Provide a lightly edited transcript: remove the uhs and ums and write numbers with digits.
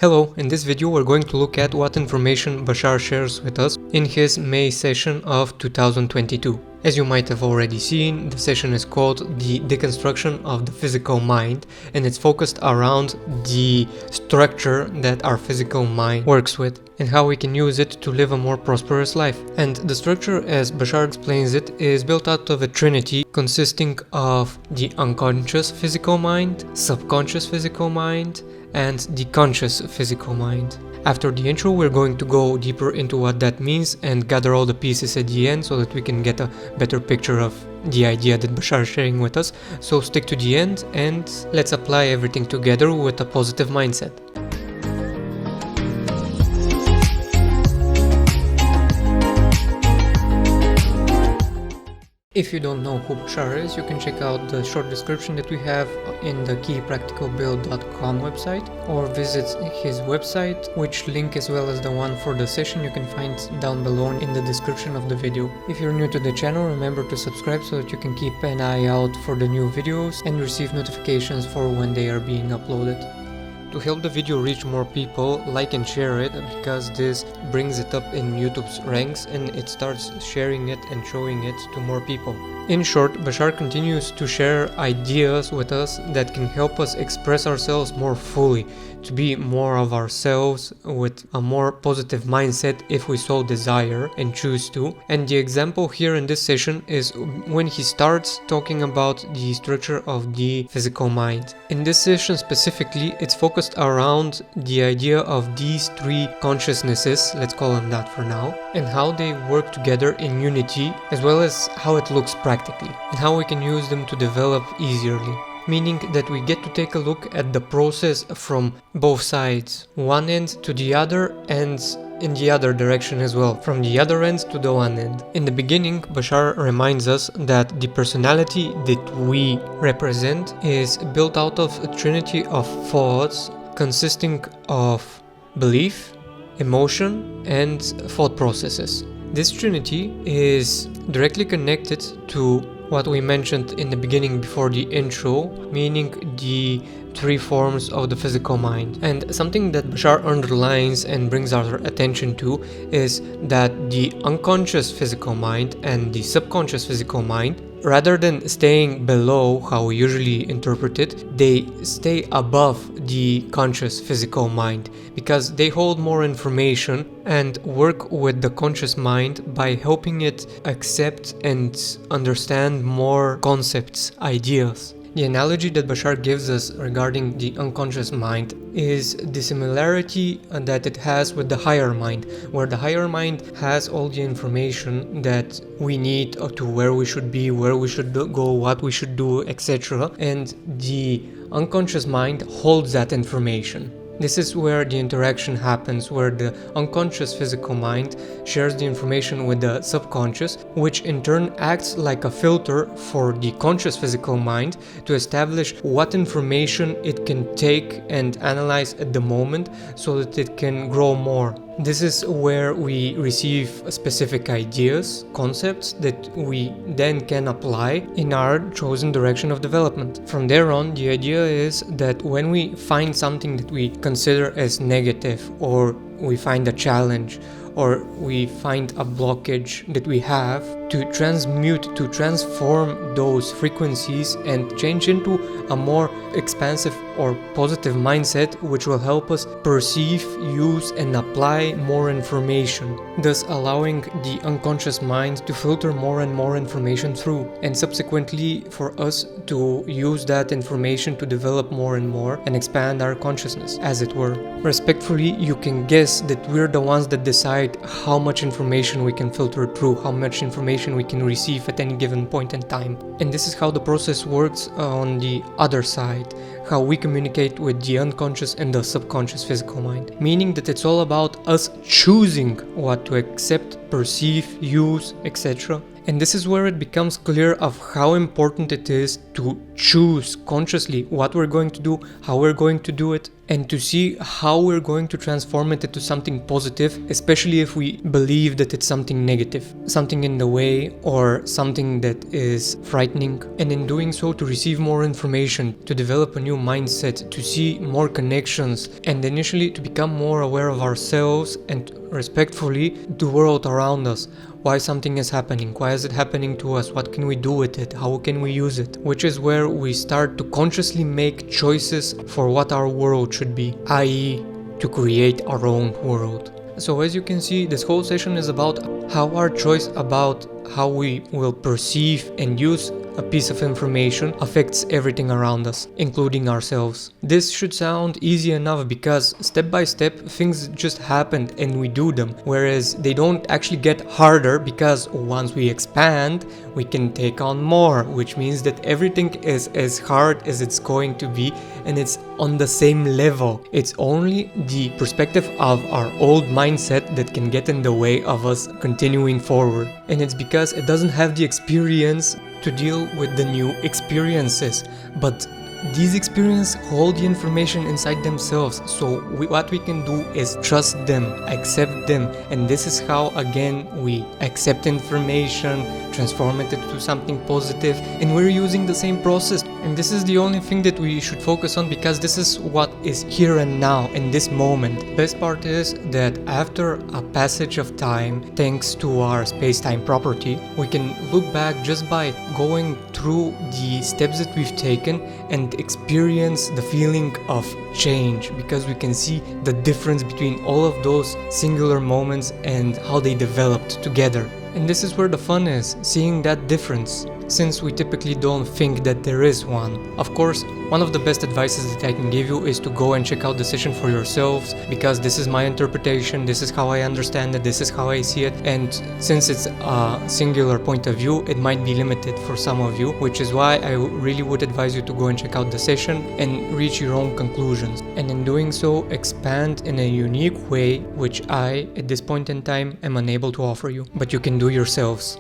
Hello, in this video we're going to look at what information Bashar shares with us in his May session of 2022. As you might have already seen, the session is called the Deconstruction of the Physical Mind, and it's focused around the structure that our physical mind works with and how we can use it to live a more prosperous life. And the structure, as Bashar explains it, is built out of a trinity consisting of the unconscious physical mind, subconscious physical mind, and the conscious physical mind. After the intro, we're going to go deeper into what that means and gather all the pieces at the end so that we can get a better picture of the idea that Bashar is sharing with us. So stick to the end and let's apply everything together with a positive mindset. If you don't know who Bashar is, you can check out the short description that we have in the KeyPracticalBuild.com website, or visit his website, which link as well as the one for the session you can find down below in the description of the video. If you're new to the channel, remember to subscribe so that you can keep an eye out for the new videos and receive notifications for when they are being uploaded. To help the video reach more people, like and share it, because this brings it up in YouTube's ranks and it starts sharing it and showing it to more people. In short, Bashar continues to share ideas with us that can help us express ourselves more fully, to be more of ourselves with a more positive mindset if we so desire and choose to. And the example here in this session is when he starts talking about the structure of the physical mind. In this session specifically, it's focused around the idea of these three consciousnesses, let's call them that for now, and how they work together in unity, as well as how it looks practically, and how we can use them to develop easily. Meaning that we get to take a look at the process from both sides, one end to the other and in the other direction as well, from the other end to the one end. In the beginning, Bashar reminds us that the personality that we represent is built out of a trinity of thoughts consisting of belief, emotion, and thought processes. This trinity is directly connected to what we mentioned in the beginning before the intro, meaning the three forms of the physical mind. And something that Bashar underlines and brings our attention to is that the unconscious physical mind and the subconscious physical mind, rather than staying below how we usually interpret it, they stay above the conscious physical mind because they hold more information and work with the conscious mind by helping it accept and understand more concepts, ideas. The analogy that Bashar gives us regarding the unconscious mind is the similarity that it has with the higher mind, where the higher mind has all the information that we need to where we should be, where we should go, what we should do, etc. And the unconscious mind holds that information. This is where the interaction happens, where the unconscious physical mind shares the information with the subconscious, which in turn acts like a filter for the conscious physical mind to establish what information it can take and analyze at the moment so that it can grow more. This is where we receive specific ideas, concepts that we then can apply in our chosen direction of development. From there on, the idea is that when we find something that we consider as negative, or we find a challenge, or we find a blockage that we have, to transform those frequencies and change into a more expansive or positive mindset, which will help us perceive, use, and apply more information, thus allowing the unconscious mind to filter more and more information through, and subsequently for us to use that information to develop more and more and expand our consciousness, as it were. Respectfully, you can guess that we're the ones that decide how much information we can filter through, how much information we can receive at any given point in time. And this is how the process works on the other side, how we communicate with the unconscious and the subconscious physical mind. Meaning that it's all about us choosing what to accept, perceive, use, etc. And this is where it becomes clear of how important it is to choose consciously what we're going to do, how we're going to do it, and to see how we're going to transform it into something positive, especially if we believe that it's something negative, something in the way or something that is frightening. And in doing so, to receive more information, to develop a new mindset, to see more connections, and initially to become more aware of ourselves and respectfully the world around us. Why something is happening, why is it happening to us, what can we do with it, how can we use it, which is where we start to consciously make choices for what our world should be, i.e. to create our own world. So as you can see, this whole session is about how our choice about how we will perceive and use a piece of information affects everything around us, including ourselves. This should sound easy enough because step by step things just happened and we do them, whereas they don't actually get harder because once we expand, we can take on more, which means that everything is as hard as it's going to be and it's on the same level. It's only the perspective of our old mindset that can get in the way of us continuing forward. And it's because it doesn't have the experience to deal with the new experiences, but these experiences hold the information inside themselves, so what we can do is trust them, accept them, and this is how again we accept information, transform it into something positive, and we're using the same process. And this is the only thing that we should focus on because this is what is here and now in this moment. Best part is that after a passage of time, thanks to our space-time property, we can look back just by going through the steps that we've taken and experience the feeling of change, because we can see the difference between all of those singular moments and how they developed together. And this is where the fun is, seeing that difference, since we typically don't think that there is one. Of course, one of the best advices that I can give you is to go and check out the session for yourselves, because this is my interpretation, this is how I understand it, this is how I see it, and since it's a singular point of view, it might be limited for some of you, which is why I really would advise you to go and check out the session and reach your own conclusions, and in doing so, expand in a unique way, which I, at this point in time, am unable to offer you, but you can do yourselves.